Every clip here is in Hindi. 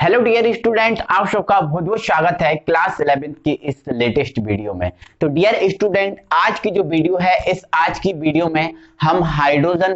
हेलो डियर स्टूडेंट, आप सबका बहुत बहुत स्वागत है क्लास 11th की इस लेटेस्ट वीडियो में। तो डियर स्टूडेंट, आज की जो वीडियो है, इस आज की वीडियो में हम हाइड्रोजन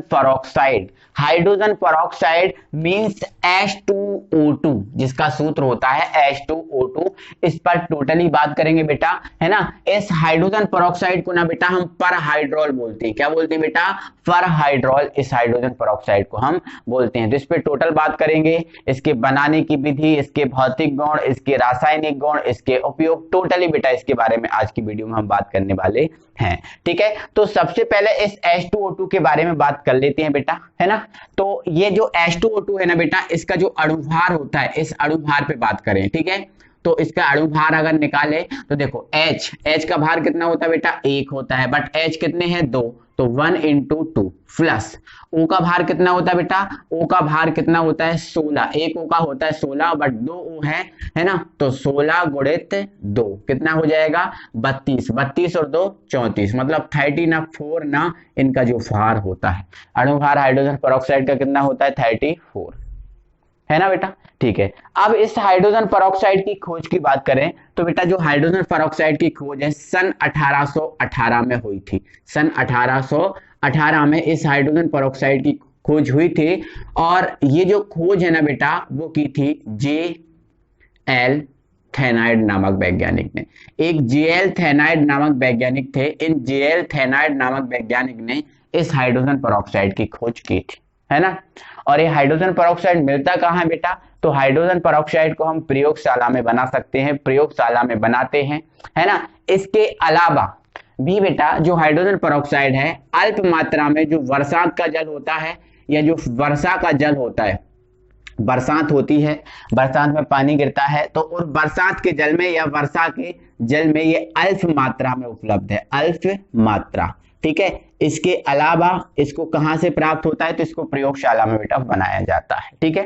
पेरोक्साइड मींस H2O2, जिसका सूत्र होता है H2O2, इस पर टोटली बात करेंगे बेटा, है ना। इस हाइड्रोजन पेरोक्साइड को ना बेटा हम परहाइड्रोल बोलते हैं। क्या बोलते हैं बेटा? परहाइड्रोल। इस हाइड्रोजन पेरोक्साइड को हम बोलते हैं। तो इस पे टोटल बात करेंगे, इसके बनाने की विधि, इसके भौतिक गुण, इसके रासायनिक गुण, इसके उपयोग, टोटली बेटा इसके बारे में आज की वीडियो में हम बात करने वाले हैं। ठीक है, तो सबसे पहले इस H2O2 के बारे में बात कर लेते हैं बेटा, है ना। तो ये जो H2O2 है ना बेटा, इसका जो अणुभार होता है, इस अणुभार पे बात करें। ठीक है, तो इसका अणुभार अगर निकाले तो देखो H का भार कितना होता है बेटा? 1 होता है, बट H कितने हैं? 2, तो 1 × 2 प्लस O का भार कितना होता है बेटा? O का भार कितना होता है? 16। एक O का होता है 16, बट 2 O है ना। तो 16 × 2 कितना हो जाएगा? 32। 32 और 2 34, मतलब 30 ना 4 ना इनका जो भार होता है, अणुभार हाइड्रोजन पेरोक्साइड का कितना होता है? 34, है ना बेटा। ठीक है, अब इस हाइड्रोजन पेरोक्साइड की खोज की बात करें तो बेटा जो हाइड्रोजन पेरोक्साइड की खोज है सन 1818 में हुई थी। सन 1818 में इस हाइड्रोजन पेरोक्साइड की खोज हुई थी, और ये जो खोज है ना बेटा वो की थी J.L. थेनाइड नामक वैज्ञानिक ने। एक J.L. थेनाइड नामक वैज्ञानिक थे। इन J.L. थेनाइड नामक वैज्ञानिक ने इस हाइड्रोजन पेरोक्साइड की खोज की थी, है ना। और ये हाइड्रोजन पेरोक्साइड मिलता कहाँ है बेटा? तो हाइड्रोजन पेरोक्साइड को हम प्रयोगशाला में बना सकते हैं, प्रयोगशाला में बनाते हैं, है ना। इसके अलावा भी बेटा जो हाइड्रोजन पेरोक्साइड है, अल्प मात्रा में जो बरसात का जल होता है, या जो वर्षा का जल होता है, बरसात होती है, बरसात में पानी गिरता है, तो उस बरसात के जल में या वर्षा के जल में ये अल्प मात्रा में उपलब्ध है, अल्प मात्रा। ठीक है, इसके अलावा इसको कहां से प्राप्त होता है? तो इसको प्रयोगशाला में बेटा बनाया जाता है। ठीक है,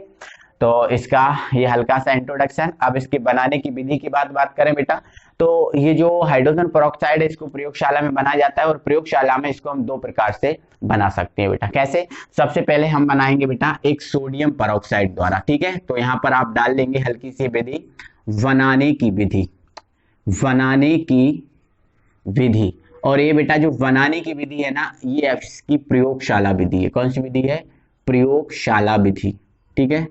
तो इसका ये हल्का सा इंट्रोडक्शन। अब इसके बनाने की विधि की बात करें बेटा, तो ये जो हाइड्रोजन पेरोक्साइड है इसको प्रयोगशाला में बनाया जाता है, और प्रयोगशाला में इसको हम 2 प्रकार से बना सकते हैं बेटा। कैसे? सबसे पहले हम बनाएंगे बेटा एक सोडियम पेरोक्साइड द्वारा। ठीक है, तो यहाँ पर आप डाल लेंगे हल्की सी विधि, बनाने की विधि, बनाने की विधि। और ये बेटा जो बनाने की विधि है ना, ये इसकी प्रयोगशाला विधि है। कौन सी विधि है? प्रयोगशाला विधि। ठीक है,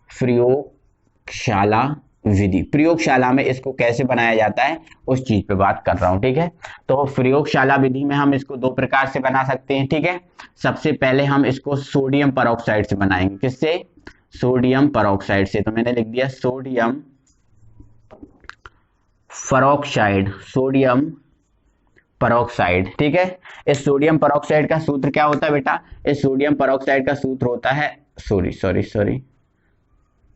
प्रयोगशाला विधि। प्रयोगशाला में इसको कैसे बनाया जाता है उस चीज पे बात कर रहा हूं। ठीक है, तो प्रयोगशाला विधि में हम इसको 2 प्रकार से बना सकते हैं। ठीक है, सबसे पहले हम इसको सोडियम पेरोक्साइड से बनाएंगे। किससे? सोडियम पेरोक्साइड से। तो मैंने लिख दिया सोडियम पेरोक्साइड, सोडियम पेरोक्साइड। ठीक है, इस सोडियम पेरोक्साइड का सूत्र क्या होता है बेटा? इस सोडियम पेरोक्साइड का सूत्र होता है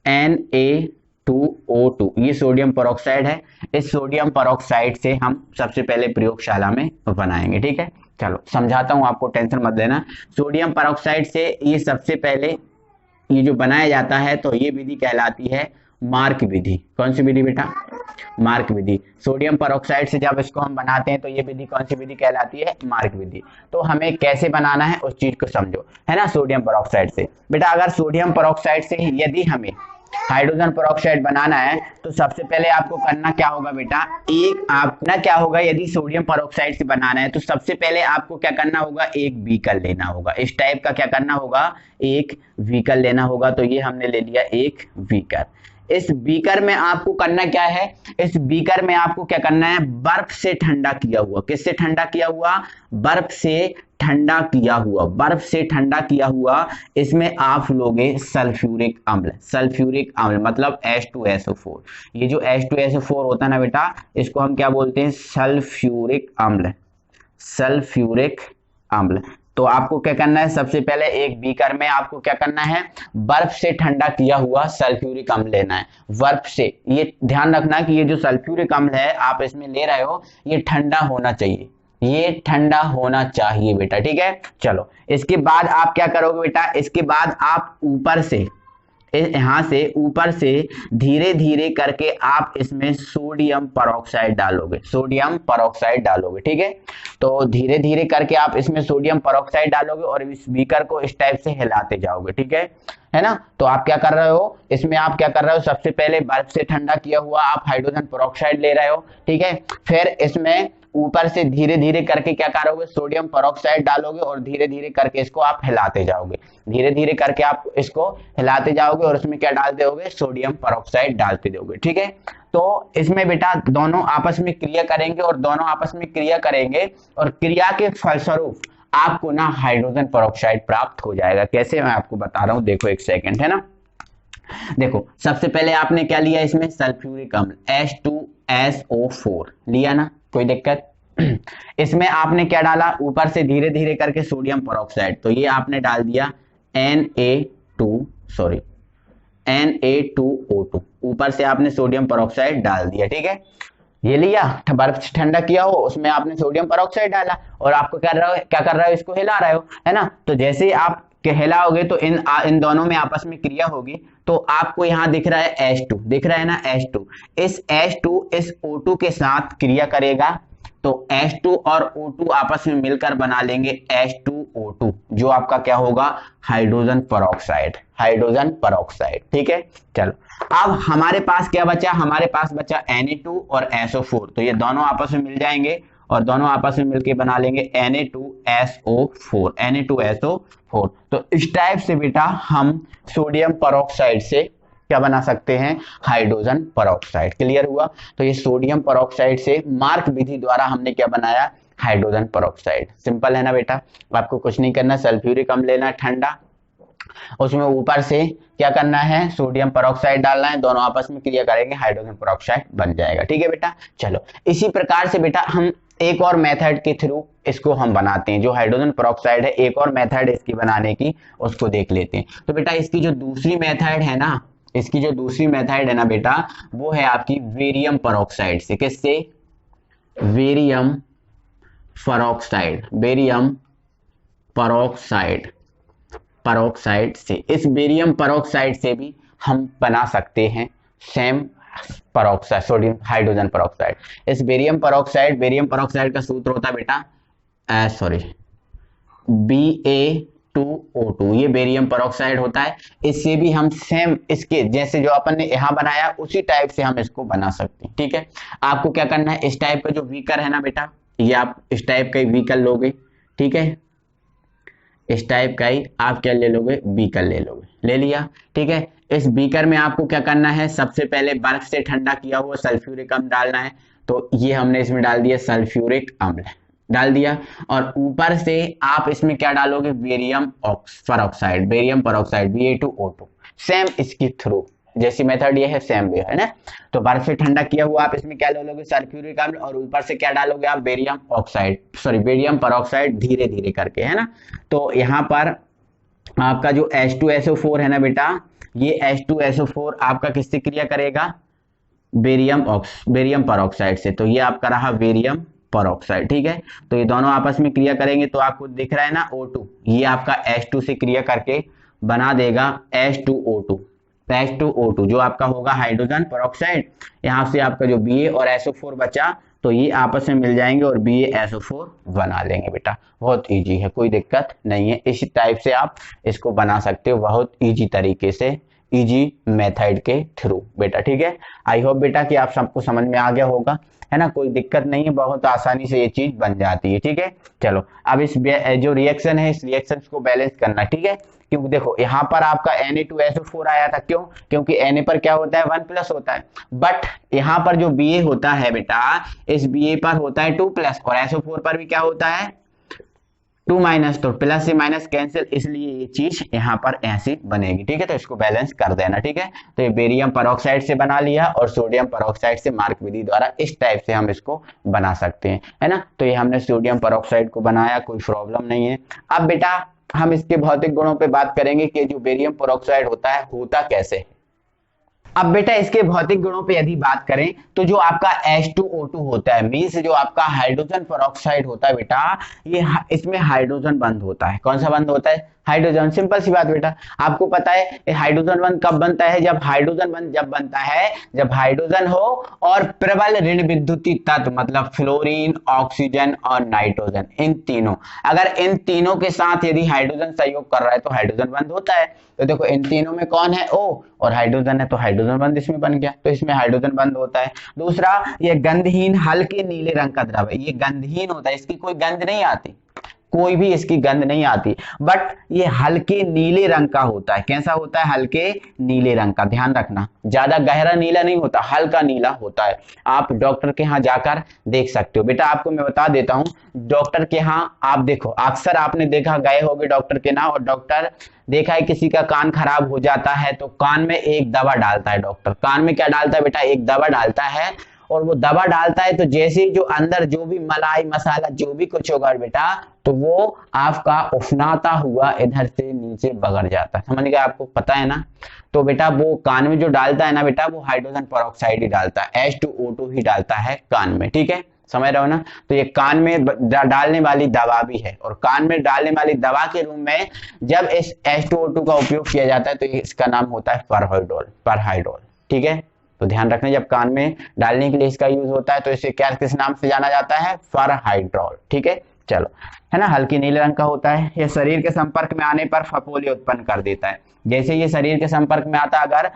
Na2O2। ये सोडियम पेरोक्साइड है। इस सोडियम पेरोक्साइड से हम सबसे पहले प्रयोगशाला में बनाएंगे। ठीक है, चलो समझाता हूं आपको, टेंशन मत लेना। सोडियम पेरोक्साइड से ये सबसे पहले ये जो बनाया जाता है, तो ये विधि कहलाती है मार्क विधि। कौन सी विधि बेटा? मार्क विधि। सोडियम पेरोक्साइड से जब इसको हम बनाते हैं तो ये विधि कौन सी विधि कहलाती है? मार्क विधि। तो हमें कैसे बनाना है उस चीज को समझो, है ना। सोडियम पेरोक्साइड से बेटा, अगर सोडियम पेरोक्साइड से यदि हमें हाइड्रोजन पेरोक्साइड बनाना है तो सबसे पहले आपको करना क्या होगा बेटा? क्या होगा, यदि सोडियम पेरोक्साइड से बनाना है तो सबसे पहले आपको क्या करना होगा? एक बीकर लेना होगा। इस टाइप का क्या करना होगा? एक बीकर लेना होगा। तो ये हमने ले लिया एक बीकर। इस बीकर में आपको करना क्या है? इस बीकर में आपको क्या करना है? बर्फ से ठंडा किया हुआ, किससे ठंडा किया हुआ? बर्फ से ठंडा किया हुआ, बर्फ से ठंडा किया हुआ, इसमें आप लोगे सल्फ्यूरिक अम्ल। सल्फ्यूरिक अम्ल मतलब H2SO4। ये जो H2SO4 होता है ना बेटा, इसको हम क्या बोलते हैं? सल्फ्यूरिक अम्ल, सल्फ्यूरिक अम्ल। तो आपको क्या करना है? सबसे पहले एक बीकर में आपको क्या करना है? बर्फ से ठंडा किया हुआ सल्फ्यूरिक अम्ल लेना है। बर्फ से, ये ध्यान रखना कि ये जो सल्फ्यूरिक अम्ल है आप इसमें ले रहे हो, ये ठंडा होना चाहिए, ये ठंडा होना चाहिए बेटा। ठीक है, चलो इसके बाद आप क्या करोगे बेटा? इसके बाद आप ऊपर से यहाँ से ऊपर से धीरे धीरे करके आप इसमें सोडियम परऑक्साइड डालोगे, सोडियम परऑक्साइड डालोगे, ठीक है। तो धीरे धीरे करके आप इसमें सोडियम परऑक्साइड डालोगे और इस बीकर को इस टाइप से हिलाते जाओगे, ठीक है ना। तो आप क्या कर रहे हो, इसमें आप क्या कर रहे हो, सबसे पहले बर्फ से ठंडा किया हुआ आप हाइड्रोजन परऑक्साइड ले रहे हो, ठीक है। फिर इसमें ऊपर से धीरे धीरे करके क्या करोगे, सोडियम परऑक्साइड डालोगे और धीरे धीरे करके इसको आप हिलाते जाओगे, धीरे धीरे करके आप इसको हिलाते जाओगे और उसमें क्या डाल दोगे, सोडियम परऑक्साइड डालते दोगे, ठीक है। तो इसमें बेटा दोनों आपस में क्रिया करेंगे और दोनों आपस में क्रिया करेंगे और क्रिया के फलस्वरूप आपको ना हाइड्रोजन परऑक्साइड प्राप्त हो जाएगा। कैसे, मैं आपको बता रहा हूं, देखो एक सेकंड, है ना। देखो सबसे पहले आपने क्या लिया, इसमें सल्फ्यूरिक अम्ल H2SO4 लिया ना, कोई दिक्कत। इसमें आपने क्या डाला, ऊपर से धीरे धीरे करके सोडियम परऑक्साइड, तो ये आपने डाल दिया Na2O2, ऊपर से आपने सोडियम परऑक्साइड डाल दिया, ठीक है। ये लिया, बर्फ से ठंडा किया हो उसमें आपने सोडियम परऑक्साइड डाला और आपको क्या कर रहे हो, इसको हिला रहे हो, है ना। तो जैसे ही आप हिलाओगे तो इन दोनों में आपस में क्रिया होगी, तो आपको यहाँ दिख रहा है H2, दिख रहा है ना H2, इस H2 इस O2 के साथ क्रिया करेगा, तो H2 और O2 आपस में मिलकर बना लेंगे H2O2, जो आपका क्या होगा, हाइड्रोजन परऑक्साइड, हाइड्रोजन परऑक्साइड, ठीक है। चलो अब हमारे पास क्या बचा, हमारे पास बचा Na2 और SO4, तो ये दोनों आपस में मिल जाएंगे और दोनों आपस में मिलके बना लेंगे Na2SO4, Na2SO4। तो इस टाइप से बेटा हम सोडियम परऑक्साइड से क्या बना सकते हैं, हाइड्रोजन परऑक्साइड। क्लियर हुआ। तो ये सोडियम परऑक्साइड से मार्क विधि द्वारा हमने क्या बनाया, हाइड्रोजन परऑक्साइड। सिंपल है ना बेटा, आपको कुछ नहीं करना, सल्फ्यूरिक अम्ल लेना ठंडा, उसमें ऊपर से क्या करना है, सोडियम परऑक्साइड डालना है, दोनों आपस में क्रिया करेंगे, हाइड्रोजन परऑक्साइड बन जाएगा, ठीक है बेटा। चलो इसी प्रकार से बेटा हम एक और मेथड के थ्रू इसको हम बनाते हैं, जो हाइड्रोजन परऑक्साइड है, एक और मेथड इसकी बनाने की उसको देख लेते हैं। तो बेटा इसकी जो दूसरी मेथड है ना, इसकी जो दूसरी मेथड है ना बेटा, वो है आपकी वेरियम परऑक्साइड से। किससे, वेरियम परऑक्साइड, वेरियम परऑक्साइड, परऑक्साइड से। इस बेरियम परऑक्साइड से भी हम बना सकते हैं same peroxide, sodium hydrogen peroxide. इस बेरियम परऑक्साइड का सूत्र होता है बेटा Ba2O2, ये बेरियम परऑक्साइड होता है। इससे भी हम सेम इसके जैसे जो अपन ने यहां बनाया उसी टाइप से हम इसको बना सकते हैं, ठीक है। आपको क्या करना है, इस टाइप का जो बीकर है ना बेटा, ये आप इस टाइप का बीकर लोगे, ठीक है, इस टाइप का ही आप क्या ले लोगे, बीकर ले लोगे, ले लिया, ठीक है। इस बीकर में आपको क्या करना है, सबसे पहले बर्फ से ठंडा किया हुआ सल्फ्यूरिक अम्ल डालना है, तो ये हमने इसमें डाल दिया, सल्फ्यूरिक अम्ल डाल दिया, और ऊपर से आप इसमें क्या डालोगे, barium peroxide, barium peroxide Ba2O2, same इसकी थ्रू जैसी मेथड ये है, सेम वे है ना। तो बर्फ से ठंडा किया हुआ आप इसमें क्या डालोगे, सल्फ्यूरिक अम्ल, और ऊपर से क्या डालोगे आप, बेरियम परऑक्साइड धीरे धीरे करके, है ना। तो यहाँ पर आपका जो H2SO4 है ना बेटा, ये H2SO4 आपका किससे क्रिया करेगा, बेरियम परऑक्साइड से। तो ये आपका रहा बेरियम परऑक्साइड, ठीक है। तो ये दोनों आपस में क्रिया करेंगे, तो आपको दिख रहा है ना O2, ये आपका H2 से क्रिया करके बना देगा H2O2, जो आपका होगा हाइड्रोजन परऑक्साइड। यहाँ से आपका जो Ba और SO4 बचा, तो ये आपस में मिल जाएंगे और BaSO4 बना लेंगे बेटा। बहुत इजी है, कोई दिक्कत नहीं है। इसी टाइप से आप इसको बना सकते हो बहुत इजी तरीके से, इजी मेथड के थ्रू बेटा, ठीक है। आई होप बेटा कि आप सबको समझ में आ गया होगा, है ना, कोई दिक्कत नहीं है, बहुत आसानी से ये चीज बन जाती है, ठीक है। चलो अब इस जो रिएक्शन है, इस रिएक्शन को बैलेंस करना, ठीक है। क्योंकि देखो यहाँ पर आपका Na2SO4 आया था, क्यों, क्योंकि Na पर क्या होता है, 1+ होता है, बट यहाँ पर जो Ba होता है बेटा, इस Ba पर होता है 2+, और SO4 पर भी क्या होता है 2-, तो प्लस से माइनस कैंसिल, इसलिए ये चीज यहाँ पर ऐसी बनेगी, ठीक है। तो इसको बैलेंस कर देना, ठीक है। तो ये बेरियम परऑक्साइड से बना लिया और सोडियम परऑक्साइड से मार्क विधि द्वारा इस टाइप से हम इसको बना सकते हैं, है ना। तो ये हमने सोडियम परऑक्साइड को बनाया, कोई प्रॉब्लम नहीं है। अब बेटा हम इसके भौतिक गुणों पे बात करेंगे कि जो बेरियम परऑक्साइड होता है, होता कैसे। अब बेटा इसके भौतिक गुणों पे यदि बात करें, तो जो आपका H2O2 होता है, मीन्स जो आपका हाइड्रोजन परऑक्साइड होता है बेटा, ये इसमें हाइड्रोजन बंद होता है। कौन सा बंद होता है, हाइड्रोजन। सिंपल सी बात बेटा, आपको पता है हाइड्रोजन बंध कब बनता है? जब हाइड्रोजन बंध जब बनता है जब हाइड्रोजन हो और प्रबल ऋण विद्युतीय तत्व मतलब फ्लोरीन, ऑक्सीजन और नाइट्रोजन, इन तीनों, अगर इन तीनों के साथ यदि हाइड्रोजन सहयोग कर रहा है तो हाइड्रोजन बंध होता है। तो देखो इन तीनों में कौन है? O और हाइड्रोजन है, तो हाइड्रोजन बंध इसमें बन गया, तो इसमें हाइड्रोजन बंध होता है। दूसरा, ये गंधहीन हल्के नीले रंग का द्रव है, ये गंधहीन होता है, इसकी कोई गंध नहीं आती, कोई भी इसकी गंध नहीं आती, बट ये हल्के नीले रंग का होता है। कैसा होता है? हल्के नीले रंग का, ध्यान रखना, ज्यादा गहरा नीला नहीं होता, हल्का नीला होता है। आप डॉक्टर के यहाँ जाकर देख सकते हो। बेटा आपको मैं बता देता हूँ, डॉक्टर के यहाँ आप देखो, अक्सर आपने देखा, गए होगे डॉक्टर के यहाँ और डॉक्टर देखा है किसी का कान खराब हो जाता है तो कान में एक दवा डालता है। डॉक्टर कान में क्या डालता है बेटा? एक दवा डालता है, और वो दवा डालता है तो जैसे ही जो अंदर जो भी मलाई मसाला जो भी कुछ होगा बेटा, तो वो आपका उफनाता हुआ इधर से नीचे बगड़ जाता है। समझ गए? आपको पता है ना? तो बेटा वो कान में जो डालता है ना बेटा, वो हाइड्रोजन पेरोक्साइड ही डालता है, H2O2 ही डालता है कान में। ठीक है, समझ रहे हो ना? तो ये कान में डालने वाली दवा भी है, और कान में डालने वाली दवा के रूप में जब इस H2O2 का उपयोग किया जाता है तो इसका नाम होता है परहाइड्रोल। ठीक है, तो ध्यान रखना, जब कान में डालने के लिए इसका यूज होता है तो इसे क्या किस नाम से जाना जाता है? परहाइड्रोल। ठीक है, चलो, है ना, हल्के नीले रंग का होता है। यह शरीर के संपर्क में आने पर फफोले उत्पन्न कर देता है। जैसे ये शरीर के संपर्क में आता, अगर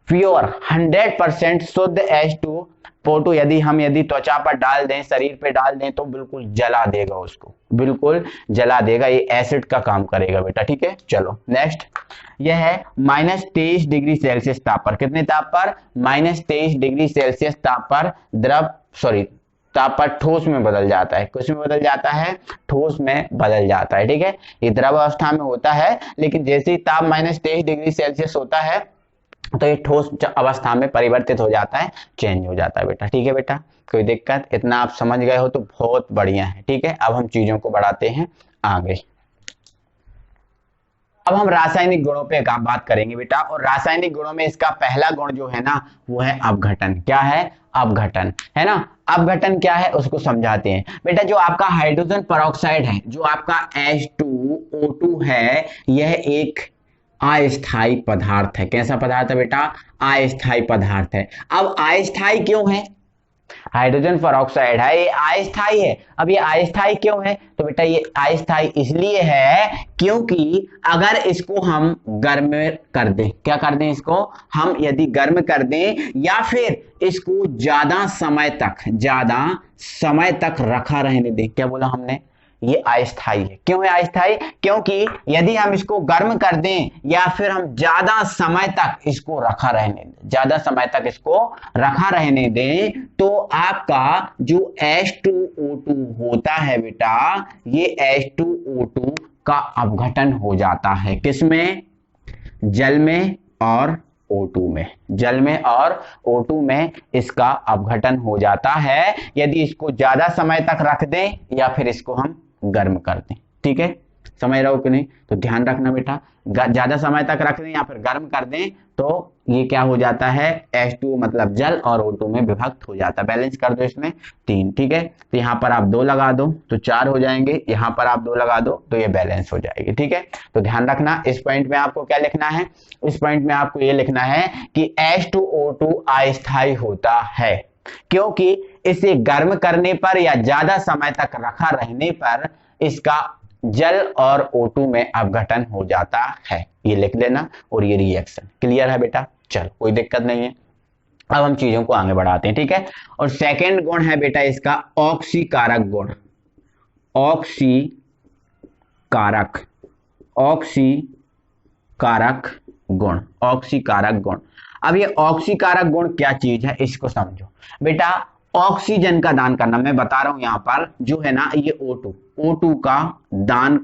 प्योर 100% शुद्ध H2O2 यदि त्वचा पर डाल दें, शरीर पे डाल दें, तो बिल्कुल जला देगा, उसको बिल्कुल जला देगा, ये एसिड का काम करेगा बेटा। ठीक है, चलो नेक्स्ट, यह है -23 डिग्री सेल्सियस ताप पर, कितने ताप पर? -23 डिग्री सेल्सियस ताप पर ताप पर ठोस में बदल जाता है। किस में बदल जाता है? ठोस में बदल जाता है। ठीक है, ये द्रव अवस्था में होता है, लेकिन जैसे ही ताप -23 डिग्री सेल्सियस होता है तो ये ठोस अवस्था में परिवर्तित हो जाता है, चेंज हो जाता है बेटा। ठीक है बेटा, कोई दिक्कत? इतना आप समझ गए हो तो बहुत बढ़िया है। ठीक है, अब हम चीजों को बढ़ाते हैं आगे। अब हम रासायनिक गुणों पे बात करेंगे बेटा, और रासायनिक गुणों में इसका पहला गुण जो है ना, वो है अपघटन। क्या है? अपघटन, है ना। अपघटन क्या है उसको समझाते हैं बेटा। जो आपका हाइड्रोजन पेरोक्साइड है, जो आपका H2O2 है, यह एक अस्थायी पदार्थ है। कैसा पदार्थ है बेटा? अस्थायी पदार्थ है। अब अस्थायी क्यों है? हाइड्रोजन पेरोक्साइड है, ये अस्थायी है। अब ये अस्थायी क्यों है? तो बेटा ये अस्थायी इसलिए है क्योंकि अगर इसको हम गर्म कर दें, क्या कर दें? इसको हम यदि गर्म कर दें या फिर इसको ज्यादा समय तक रखा रहने दें, क्या बोला हमने? ये अस्थायी है। क्यों है अस्थायी? क्योंकि यदि हम इसको गर्म कर दें या फिर हम ज्यादा समय तक इसको रखा रहने दें तो आपका जो H2O2 होता है बेटा, ये H2O2 का अपघटन हो जाता है। किसमें? जल में और O2 में। जल में और O2 में इसका अपघटन हो जाता है यदि इसको ज्यादा समय तक रख दें या फिर इसको हम गर्म कर दें। ठीक है, समझ रहे हो कि नहीं? तो ध्यान रखना बेटा, ज्यादा समय तक रख दें या फिर गर्म कर दें तो ये क्या हो जाता है? H2 मतलब जल और O2 में विभक्त हो जाता है। बैलेंस कर दो इसमें 3। ठीक है, तो यहाँ पर आप 2 लगा दो तो 4 हो जाएंगे, यहाँ पर आप 2 लगा दो तो ये बैलेंस हो जाएगी। ठीक है, तो ध्यान रखना, इस पॉइंट में आपको क्या लिखना है? इस पॉइंट में आपको ये लिखना है कि H2O2 अस्थायी होता है क्योंकि इसे गर्म करने पर या ज्यादा समय तक रखा रहने पर इसका जल और O2 में अपघटन हो जाता है। ये लिख लेना, और ये रिएक्शन क्लियर है बेटा? चलो, कोई दिक्कत नहीं है। अब हम चीजों को आगे बढ़ाते हैं। ठीक है, और सेकंड गुण है बेटा इसका ऑक्सीकारक गुण। ऑक्सीकारक गुण। अब ये ऑक्सीकारक गुण क्या चीज है इसको समझो बेटा। ऑक्सीजन का दान करना, मैं बता रहा हूं यहां पर जो है ना, ये O2 का दान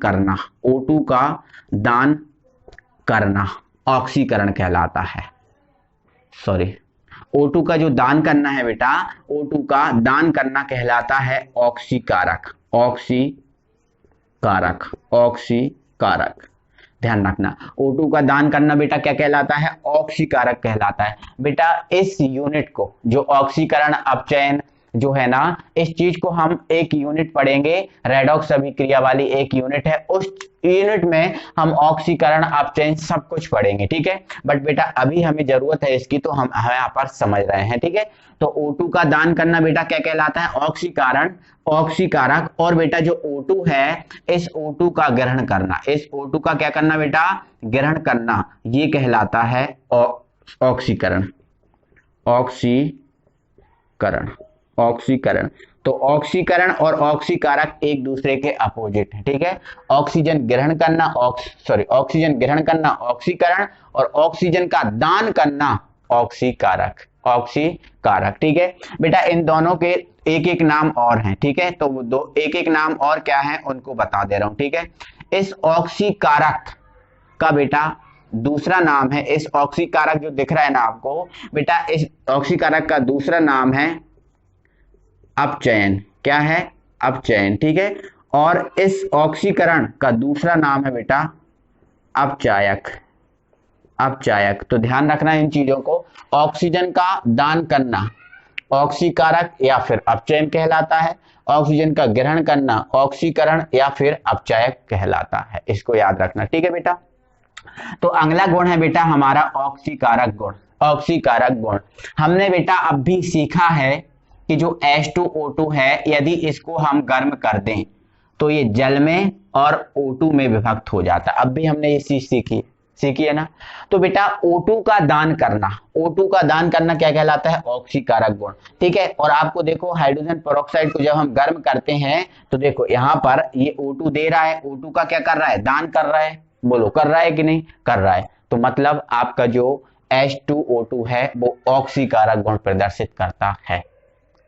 करना ऑक्सीकरण कहलाता है। O2 का जो दान करना है बेटा, O2 का दान करना कहलाता है ऑक्सीकारक। ध्यान रखना, O2 का दान करना बेटा क्या कहलाता है? ऑक्सीकारक कहलाता है। बेटा इस यूनिट को, जो ऑक्सीकरण अपचयन जो है ना, इस चीज को हम एक यूनिट पढ़ेंगे, रेडॉक्स अभिक्रिया वाली एक यूनिट है, उस यूनिट में हम ऑक्सीकरण अपचयन सब कुछ पढ़ेंगे, ठीक है। बट बेटा अभी हमें जरूरत है इसकी, तो हम यहाँ पर समझ रहे हैं, ठीक है। तो O2 का दान करना बेटा क्या कहलाता है? ऑक्सीकरण, ऑक्सीकारक। और बेटा जो O2 है, इस O2 का ग्रहण करना, इस O2 का क्या करना बेटा? ग्रहण करना, ये कहलाता है ऑक्सीकरण, ऑक्सीकरण, ऑक्सीकरण। तो ऑक्सीकरण और ऑक्सीकारक एक दूसरे के अपोजिट है, ठीक है। ऑक्सीजन ग्रहण करना ऑक्सीजन ग्रहण करना ऑक्सीकरण, और ऑक्सीजन का दान करना ऑक्सीकारक, ऑक्सीकारक, ठीक है बेटा। इन दोनों के एक एक नाम और हैं, ठीक है। तो दो एक एक नाम और क्या है उनको बता दे रहा हूं, ठीक है। इस ऑक्सीकारक का बेटा दूसरा नाम है, इस ऑक्सीकारक जो दिख रहा है ना आपको बेटा, इस ऑक्सीकारक का दूसरा नाम है अपचयन। क्या है? अपचयन, ठीक है। और इस ऑक्सीकरण का दूसरा नाम है बेटा अपचायक, अपचायक। तो ध्यान रखना इन चीजों को। ऑक्सीजन का दान करना ऑक्सीकारक या फिर अपचयन कहलाता है, ऑक्सीजन का ग्रहण करना ऑक्सीकरण या फिर अपचायक कहलाता है, इसको याद रखना, ठीक है बेटा। तो अगला गुण है बेटा हमारा ऑक्सीकारक गुण, ऑक्सीकारक गुण। हमने बेटा अब भी सीखा है कि जो H2O2 है, यदि इसको हम गर्म कर दें तो ये जल में और O2 में विभक्त हो जाता है। अब भी हमने ये चीज सीखी है ना। तो बेटा O2 का दान करना, O2 का दान करना क्या कहलाता है? ऑक्सीकारक गुण, ठीक है। और आपको देखो हाइड्रोजन पेरोक्साइड को जब हम गर्म करते हैं तो देखो यहाँ पर ये O2 दे रहा है, O2 का क्या कर रहा है? दान कर रहा है। बोलो कर रहा है कि नहीं कर रहा है? तो मतलब आपका जो H2O2 है वो ऑक्सीकारक गुण प्रदर्शित करता है,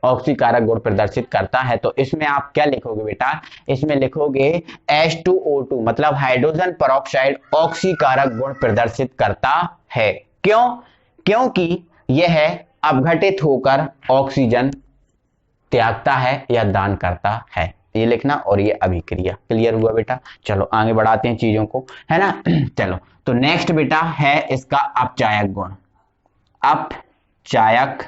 ऑक्सीकारक गुण प्रदर्शित करता है। तो इसमें आप क्या लिखोगे बेटा? इसमें लिखोगे H2O2 मतलब हाइड्रोजन पेरोक्साइड ऑक्सीकारक गुण प्रदर्शित करता है। क्यों? क्योंकि यह अपघटित होकर ऑक्सीजन त्यागता है या दान करता है, ये लिखना। और ये अभिक्रिया क्लियर हुआ बेटा। चलो आगे बढ़ाते हैं चीजों को, है ना। चलो तो नेक्स्ट बेटा है इसका अपचायक गुण, अपचायक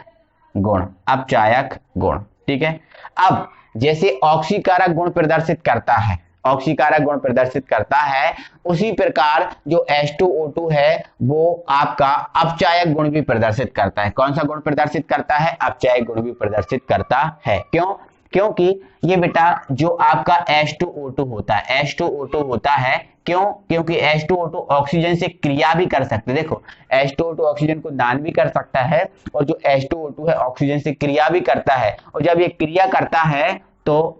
गुण, अपचायक गुण, ठीक है। अब जैसे ऑक्सीकारक गुण प्रदर्शित करता है, ऑक्सीकारक गुण प्रदर्शित करता है, उसी प्रकार जो H2O2 है वो आपका अपचायक गुण भी प्रदर्शित करता है। कौन सा गुण प्रदर्शित करता है? अपचायक गुण भी प्रदर्शित करता है। क्यों? क्योंकि ये बेटा जो आपका H2O2 होता है, H2O2 होता है, क्यों? क्योंकि H2O2 ऑक्सीजन से क्रिया भी कर सकते हैं। देखो H2O2 ऑक्सीजन को दान भी कर सकता है, और जो H2O2 है ऑक्सीजन से क्रिया भी करता है। और जब ये क्रिया करता है तो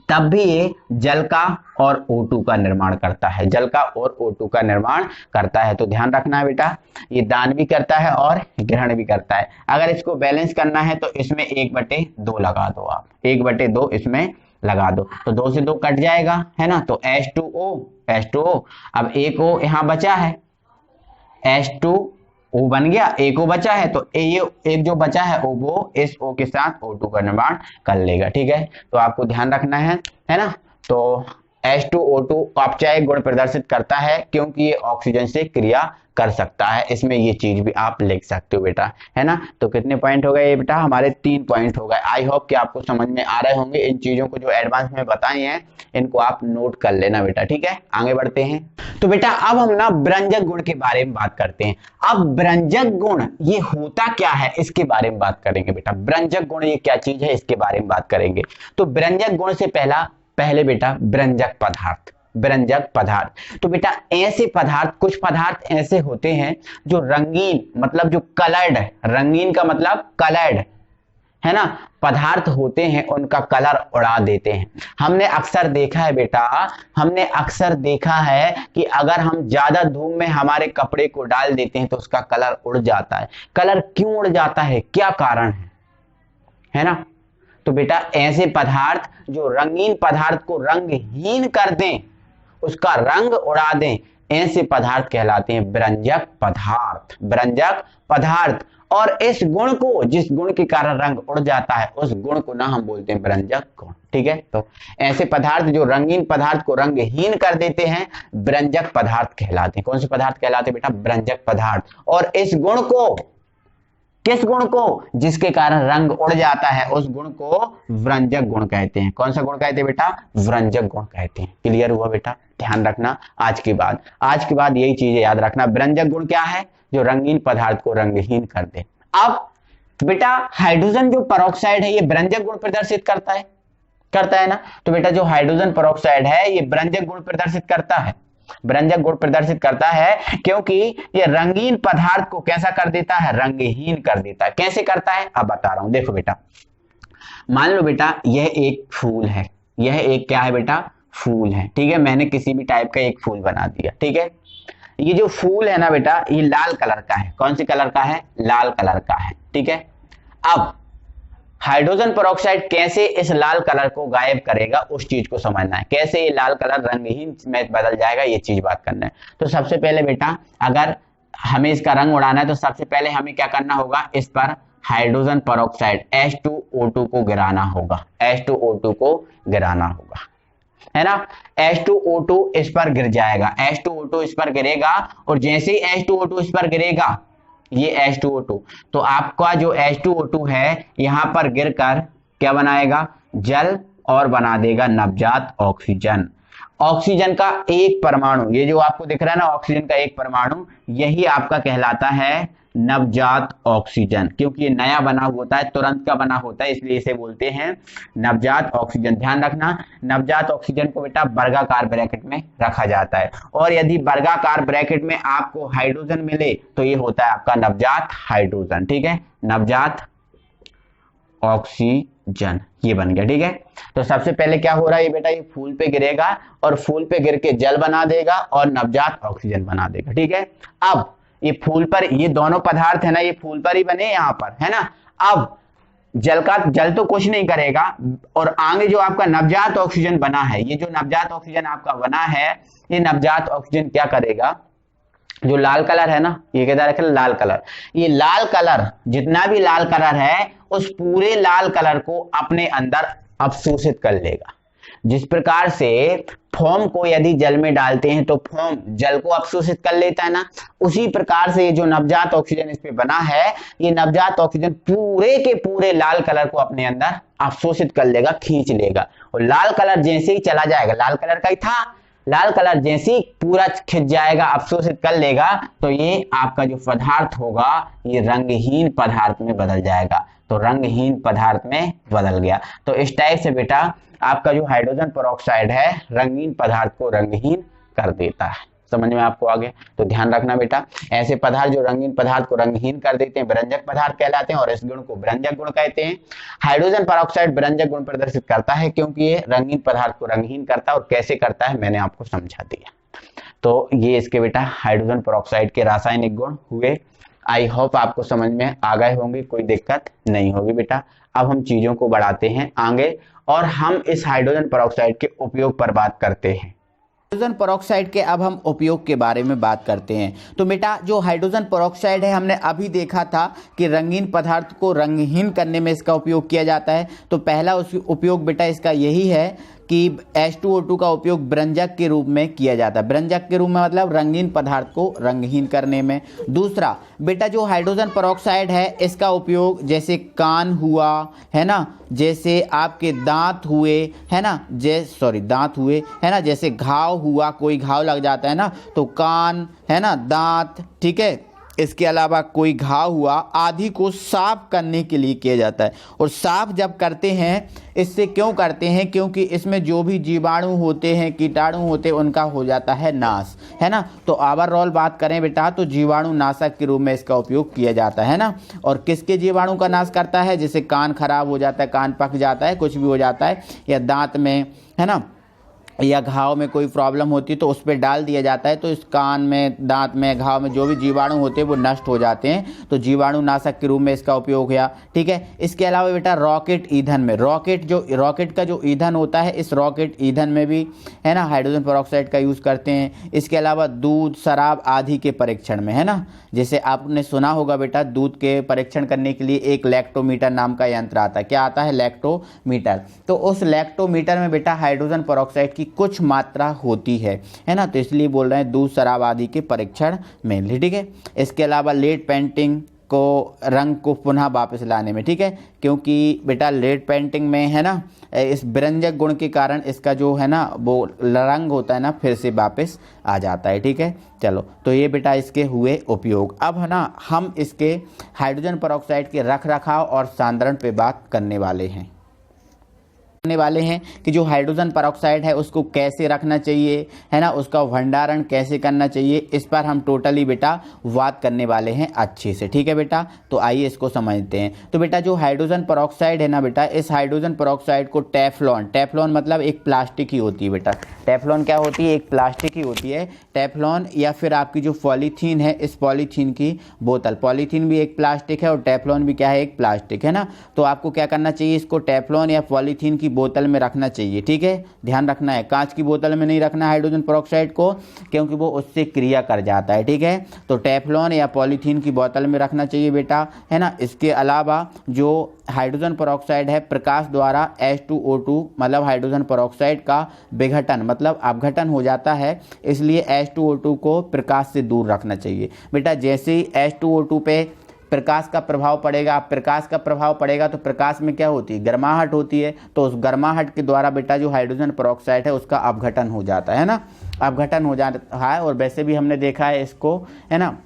तब भी ये जल का और O2 का निर्माण करता है, जल का और O2 का निर्माण करता है। तो ध्यान रखना है बेटा, ये दान भी करता है और ग्रहण भी करता है। अगर इसको बैलेंस करना है तो इसमें 1/2 लगा दो आप, 1/2 इसमें लगा दो, तो 2 से 2 कट जाएगा, है ना। तो H2O, अब एक O यहाँ बचा है, H2O बन गया, एक O बचा है, तो ये एक जो बचा है वो इस O के साथ O2 का निर्माण कर लेगा, ठीक है। तो आपको ध्यान रखना है ना। तो H2O2 अपचायक गुण प्रदर्शित करता है क्योंकि ये ऑक्सीजन से क्रिया कर सकता है। इसमें ये चीज भी आप लिख सकते हो बेटा, है ना। तो कितने पॉइंट हो गए ये बेटा? हमारे 3 पॉइंट हो गए। आई होप कि आपको समझ में आ रहे होंगे। इन चीजों को जो एडवांस में बताई हैं इनको आप नोट कर लेना बेटा, ठीक है। आगे बढ़ते हैं। तो बेटा अब हम ना व्यंजक गुण के बारे में बात करते हैं। अब व्यंजक गुण ये होता क्या है इसके बारे में बात करेंगे बेटा। व्यंजक गुण ये क्या चीज है इसके बारे में बात करेंगे। तो व्यंजक गुण से पहले बेटा व्यंजक पदार्थ, व्यंजक पदार्थ। तो बेटा ऐसे पदार्थ, कुछ पदार्थ ऐसे होते हैं जो रंगीन मतलब जो कलर्ड, रंगीन का मतलब कलर्ड, है ना, पदार्थ होते हैं, उनका कलर उड़ा देते हैं। हमने अक्सर देखा है बेटा, हमने अक्सर देखा है कि अगर हम ज्यादा धूप में हमारे कपड़े को डाल देते हैं तो उसका कलर उड़ जाता है। कलर क्यों उड़ जाता है, क्या कारण है ना। तो बेटा ऐसे पदार्थ जो रंगीन पदार्थ को रंगहीन कर दें, उसका रंग उड़ा दें, ऐसे पदार्थ कहलाते हैं व्यंजक पदार्थ, व्यंजक पदार्थ। और इस गुण को, जिस गुण के कारण रंग उड़ जाता है, उस गुण को ना हम बोलते हैं व्यंजक गुण, ठीक है। तो ऐसे पदार्थ जो रंगीन पदार्थ को रंगहीन कर देते हैं व्यंजक पदार्थ कहलाते हैं। कौन से पदार्थ कहलाते हैं बेटा? व्यंजक पदार्थ। और इस गुण को किस गुण को? जिसके कारण रंग उड़ जाता है, उस गुण को व्रंजक गुण कहते हैं। कौन सा गुण कहते हैं बेटा? व्रंजक गुण कहते हैं। क्लियर हुआ बेटा? ध्यान रखना आज के बाद यही चीजें याद रखना। व्रंजक गुण क्या है? जो रंगीन पदार्थ को रंगहीन कर दे। अब बेटा हाइड्रोजन जो परऑक्साइड है ये व्रंजक गुण प्रदर्शित करता है ना। तो बेटा जो हाइड्रोजन परऑक्साइड है ये व्रंजक गुण प्रदर्शित करता है क्योंकि ये रंगीन पदार्थ को कैसा कर देता है? रंगहीन कर देता है। कैसे करता है अब बता रहा हूं। देखो बेटा, मान लो बेटा यह एक फूल है, यह एक क्या है बेटा? फूल है। ठीक है, मैंने किसी भी टाइप का एक फूल बना दिया। ठीक है, ये जो फूल है ना बेटा ये लाल कलर का है। कौन सी कलर का है? लाल कलर का है। ठीक है, अब हाइड्रोजन परऑक्साइड कैसे इस लाल कलर को गायब करेगा उस चीज को समझना है। कैसे ये लाल कलर रंगहीन में बदल जाएगा ये चीज बात करना है। तो सबसे पहले बेटा अगर हमें इसका रंग उड़ाना है तो सबसे पहले हमें क्या करना होगा? इस पर हाइड्रोजन परऑक्साइड H2O2 को गिराना होगा। H2O2 को गिराना होगा, है ना। H2O2 इस पर गिर जाएगा। H2O2 इस पर गिरेगा और जैसे ही H2O2 इस पर गिरेगा, ये H2O2, तो आपका जो H2O2 है यहां पर गिरकर क्या बनाएगा? जल और बना देगा नवजात ऑक्सीजन। ऑक्सीजन का एक परमाणु, ये जो आपको दिख रहा है ना ऑक्सीजन का एक परमाणु, यही आपका कहलाता है नवजात ऑक्सीजन। क्योंकि ये नया बना होता है, तुरंत का बना होता है, इसलिए इसे बोलते हैं नवजात ऑक्सीजन। ध्यान रखना, नवजात ऑक्सीजन को बेटा वर्गाकार ब्रैकेट में रखा जाता है और यदि वर्गाकार ब्रैकेट में आपको हाइड्रोजन मिले तो ये होता है आपका नवजात हाइड्रोजन। ठीक है, नवजात ऑक्सीजन ये बन गया। ठीक है, तो सबसे पहले क्या हो रहा है? ये बेटा ये फूल पे गिरेगा और फूल पे गिर के जल बना देगा और नवजात ऑक्सीजन बना देगा। ठीक है, अब ये फूल पर, ये दोनों पदार्थ है ना ये फूल पर ही बने यहाँ पर, है ना। अब जल तो कुछ नहीं करेगा और आगे जो आपका नवजात ऑक्सीजन बना है, ये जो नवजात ऑक्सीजन आपका बना है, ये नवजात ऑक्सीजन क्या करेगा? जो लाल कलर है ना, ये कहता है लाल कलर, ये लाल कलर जितना भी लाल कलर है उस पूरे लाल कलर को अपने अंदर अवशोषित कर लेगा। जिस प्रकार से फोम को यदि जल में डालते हैं तो फोम जल को अवशोषित कर लेता है ना, उसी प्रकार से ये जो नवजात ऑक्सीजन इस पे बना है, ये नवजात ऑक्सीजन पूरे के पूरे लाल कलर को अपने अंदर अवशोषित कर लेगा, खींच लेगा। और लाल कलर जैसे ही चला जाएगा, लाल कलर का ही था, लाल कलर जैसे ही पूरा खिंच जाएगा, अवशोषित कर लेगा, तो ये आपका जो पदार्थ होगा ये रंगहीन पदार्थ में बदल जाएगा। तो रंगहीन पदार्थ में बदल गया। तो इस टाइप से बेटा आपका जो हाइड्रोजन परऑक्साइड है रंगीन पदार्थ को रंगहीन कर देता है। समझ में आपको आ गया? तो ध्यान रखना बेटा, ऐसे पदार्थ जो रंगीन पदार्थ को रंगहीन कर देते हैं व्रंजक पदार्थ कहलाते हैं और इस गुण को व्रंजक गुण कहते हैं। हाइड्रोजन परऑक्साइड व्रंजक गुण प्रदर्शित करता है क्योंकि ये रंगीन पदार्थ को रंगहीन करता है। और कैसे करता है मैंने आपको समझा दिया। तो ये इसके बेटा हाइड्रोजन परऑक्साइड के रासायनिक गुण हुए। आई होप आपको समझ में आ गए होंगे, कोई दिक्कत नहीं होगी बेटा। अब हम चीजों को बढ़ाते हैं आगे और हम इस हाइड्रोजन परऑक्साइड के उपयोग पर बात करते हैं। हाइड्रोजन परऑक्साइड के अब हम उपयोग के बारे में बात करते हैं। तो बेटा जो हाइड्रोजन परऑक्साइड है हमने अभी देखा था कि रंगीन पदार्थ को रंगहीन करने में इसका उपयोग किया जाता है। तो पहला उपयोग बेटा इसका यही है कि H2O2 का उपयोग व्रंजक के रूप में किया जाता है। व्रंजक के रूप में मतलब रंगीन पदार्थ को रंगहीन करने में। दूसरा बेटा जो हाइड्रोजन परऑक्साइड है इसका उपयोग जैसे कान हुआ, है ना, जैसे आपके दांत हुए, है ना, दांत हुए, है ना, जैसे घाव हुआ, कोई घाव लग जाता है ना तो कान, है ना, दांत, ठीक है, इसके अलावा कोई घाव हुआ आदि को साफ करने के लिए किया जाता है। और साफ जब करते हैं, इससे क्यों करते हैं? क्योंकि इसमें जो भी जीवाणु होते हैं, कीटाणु होते हैं, उनका हो जाता है नाश, है ना। तो ओवरऑल बात करें बेटा तो जीवाणु नाशक के रूप में इसका उपयोग किया जाता है ना। और किसके जीवाणु का नाश करता है? जैसे कान खराब हो जाता है, कान पक जाता है, कुछ भी हो जाता है, या दांत में, है ना, या घाव में कोई प्रॉब्लम होती है तो उस पर डाल दिया जाता है। तो इस कान में, दांत में, घाव में जो भी जीवाणु होते हैं वो नष्ट हो जाते हैं। तो जीवाणु नाशक के रूप में इसका उपयोग हुआ, ठीक है। इसके अलावा बेटा रॉकेट ईंधन में, रॉकेट का जो ईंधन होता है, इस रॉकेट ईंधन में भी, है ना, हाइड्रोजन परऑक्साइड का यूज़ करते हैं। इसके अलावा दूध, शराब आदि के परीक्षण में, है ना, जैसे आपने सुना होगा बेटा दूध के परीक्षण करने के लिए एक लैक्टोमीटर नाम का यंत्र आता है। क्या आता है? लैक्टोमीटर। तो उस लैक्टोमीटर में बेटा हाइड्रोजन परऑक्साइड की कुछ मात्रा होती है ना, तो इसलिए बोल रहे हैं दूध, शराब आदि के परीक्षण में, ठीक है। इसके अलावा लेड पेंटिंग, रंग को पुनः वापस लाने में, ठीक है। क्योंकि बेटा लेड पेंटिंग में है ना, इस विरंजक गुण के कारण इसका जो है ना वो रंग होता है ना फिर से वापस आ जाता है, ठीक है। चलो, तो ये बेटा इसके हुए उपयोग। अब है ना हम इसके हाइड्रोजन परऑक्साइड के रख रखाव और सांद्रण पे बात करने वाले हैं कि जो हाइड्रोजन परऑक्साइड है उसको कैसे रखना चाहिए, है ना, उसका भंडारण कैसे करना चाहिए, इस पर हम टोटली बेटा बात करने वाले हैं अच्छे से, ठीक है बेटा। तो आइए इसको समझते हैं। तो बेटा जो हाइड्रोजन परऑक्साइड है ना बेटा, इस हाइड्रोजन परऑक्साइड को टेफ्लॉन मतलब एक प्लास्टिक ही होती है बेटा। टेफ्लॉन क्या होती है? एक प्लास्टिक ही होती है। टेफ्लॉन या फिर आपकी जो पॉलीथीन है, इस पॉलीथीन की बोतल, पॉलीथीन भी एक प्लास्टिक है और टेफ्लॉन भी क्या है? एक प्लास्टिक है ना। तो आपको क्या करना चाहिए? इसको टेफ्लॉन या पॉलीथीन की बोतल में रखना चाहिए, ठीक है। ध्यान रखना है, कांच की बोतल में नहीं रखना हाइड्रोजन परऑक्साइड को, क्योंकि वो उससे क्रिया कर जाता है, ठीक है। तो टेफ्लॉन या पॉलीथीन की बोतल में रखना चाहिए बेटा, है ना। इसके अलावा जो हाइड्रोजन परऑक्साइड है प्रकाश द्वारा H2O2 मतलब हाइड्रोजन परऑक्साइड का विघटन मतलब अपघटन हो जाता है, इसलिए H2O2 को प्रकाश से दूर रखना चाहिए बेटा। जैसे ही H2O2 पे प्रकाश का प्रभाव पड़ेगा, तो प्रकाश में क्या होती है? गर्माहट होती है। तो उस गर्माहट के द्वारा बेटा जो हाइड्रोजन परऑक्साइड है उसका अपघटन हो जाता है ना, अपघटन हो जाता है। और वैसे भी हमने देखा है इसको, है ना,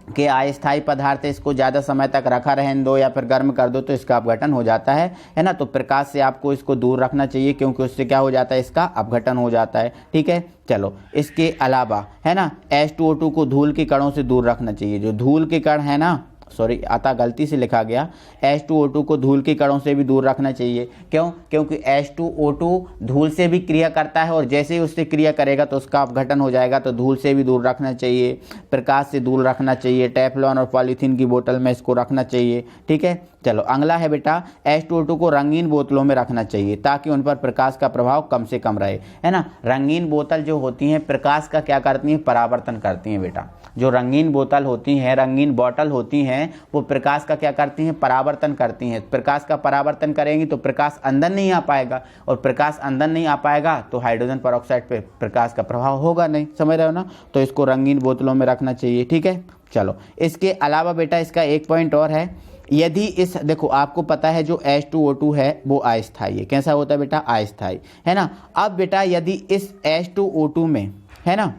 कि अस्थायी पदार्थ है, इसको ज़्यादा समय तक रखा रहने दो या फिर गर्म कर दो तो इसका अपघटन हो जाता है ना। तो प्रकाश से आपको इसको दूर रखना चाहिए, क्योंकि उससे क्या हो जाता है? इसका अपघटन हो जाता है, ठीक है। चलो, इसके अलावा है ना H2O2 को धूल के कणों से दूर रखना चाहिए। जो धूल के कण है ना, सॉरी आता गलती से लिखा गया, H2O2 को धूल के कणों से भी दूर रखना चाहिए। क्यों? क्योंकि H2O2 धूल से भी क्रिया करता है और जैसे ही उससे क्रिया करेगा तो उसका अपघटन हो जाएगा। तो धूल से भी दूर रखना चाहिए, प्रकाश से दूर रखना चाहिए, टेफ्लॉन और पॉलीथीन की बोतल में इसको रखना चाहिए, ठीक है। चलो, अगला है बेटा H2O2 को रंगीन बोतलों में रखना चाहिए ताकि उन पर प्रकाश का प्रभाव कम से कम रहे, है ना। रंगीन बोतल जो होती हैं प्रकाश का क्या करती हैं? परावर्तन करती हैं बेटा। जो रंगीन बोतल होती हैं, रंगीन बॉटल होती हैं, वो प्रकाश का क्या करती हैं? परावर्तन करती हैं। प्रकाश का परावर्तन करेंगी तो प्रकाश अंदर नहीं आ पाएगा, और प्रकाश अंदर नहीं आ पाएगा तो हाइड्रोजन परऑक्साइड पे प्रकाश का प्रभाव होगा नहीं, समझ रहे हो ना। तो इसको रंगीन बोतलों में रखना चाहिए, ठीक है। चलो, इसके अलावा बेटा इसका एक पॉइंट और है, यदि इस देखो आपको पता है जो H2O2 है वो अस्थायी है। कैसा होता है बेटा? अस्थायी, है ना। अब बेटा यदि इस H2O2 में, है ना,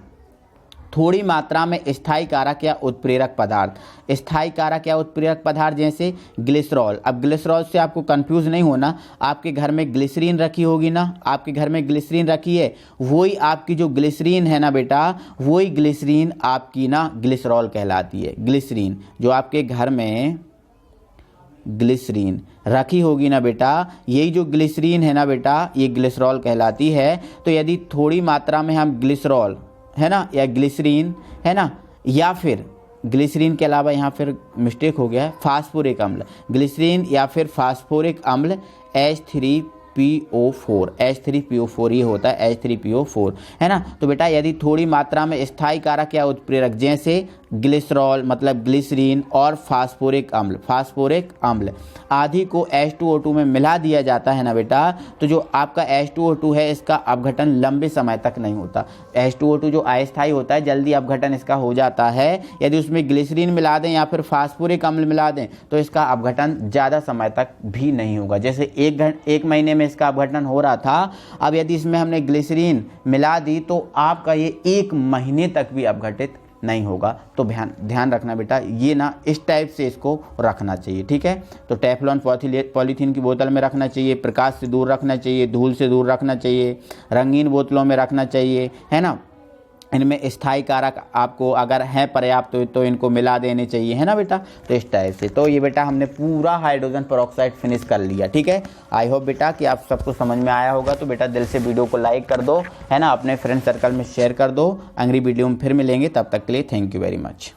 थोड़ी मात्रा में स्थायी कारक या उत्प्रेरक पदार्थ, जैसे ग्लिसरॉल। अब ग्लिसरॉल से आपको कंफ्यूज नहीं होना, आपके घर में ग्लिसरीन रखी होगी ना, आपके घर में ग्लिसरीन रखी है, वही आपकी जो ग्लिसरीन है ना बेटा, वही ग्लिसरीन आपकी ना ग्लिसरॉल कहलाती है। ग्लिसरीन जो आपके घर में ग्लिसरीन रखी होगी ना बेटा, यही जो ग्लिसरीन है ना बेटा, ये ग्लिसरॉल कहलाती है। तो यदि थोड़ी मात्रा में हम ग्लिसरॉल, है ना, या ग्लिसरीन, है ना, या फिर ग्लिसरीन के अलावा यहाँ फिर मिस्टेक हो गया है, फास्फोरिक अम्ल, ग्लिसरीन या फिर फास्फोरिक अम्ल H3PO4 ये होता है H3PO4, है ना। तो बेटा यदि थोड़ी मात्रा में स्थायी कारक या उत्प्रेरक जैसे ग्लिसरॉल मतलब ग्लिसरीन और फास्फोरिक अम्ल आदि को H2O2 में मिला दिया जाता है ना बेटा, तो जो आपका H2O2 है इसका अपघटन लंबे समय तक नहीं होता। H2O2 जो अस्थायी होता है जल्दी अपघटन इसका हो जाता है। यदि उसमें ग्लिसरीन मिला दें या फिर फास्फोरिक अम्ल मिला दें तो इसका अपघटन ज़्यादा समय तक भी नहीं होगा। जैसे एक महीने में इसका अपघटन हो रहा था, अब यदि इसमें हमने ग्लिसरीन मिला दी तो आपका ये 1 महीने तक भी अपघटित नहीं होगा। तो ध्यान रखना बेटा, ये ना इस टाइप से इसको रखना चाहिए, ठीक है। तो टेफ्लॉन पॉलीथीन की बोतल में रखना चाहिए, प्रकाश से दूर रखना चाहिए, धूल से दूर रखना चाहिए, रंगीन बोतलों में रखना चाहिए, है ना। इनमें स्थायी कारक आपको अगर है पर्याप्त तो इनको मिला देने चाहिए, है ना बेटा। तो इस टाइप से तो ये बेटा हमने पूरा हाइड्रोजन परऑक्साइड फिनिश कर लिया, ठीक है। आई होप बेटा कि आप सबको समझ में आया होगा। तो बेटा दिल से वीडियो को लाइक कर दो, है ना, अपने फ्रेंड सर्कल में शेयर कर दो। अगली वीडियो में फिर मिलेंगे, तब तक के लिए थैंक यू वेरी मच।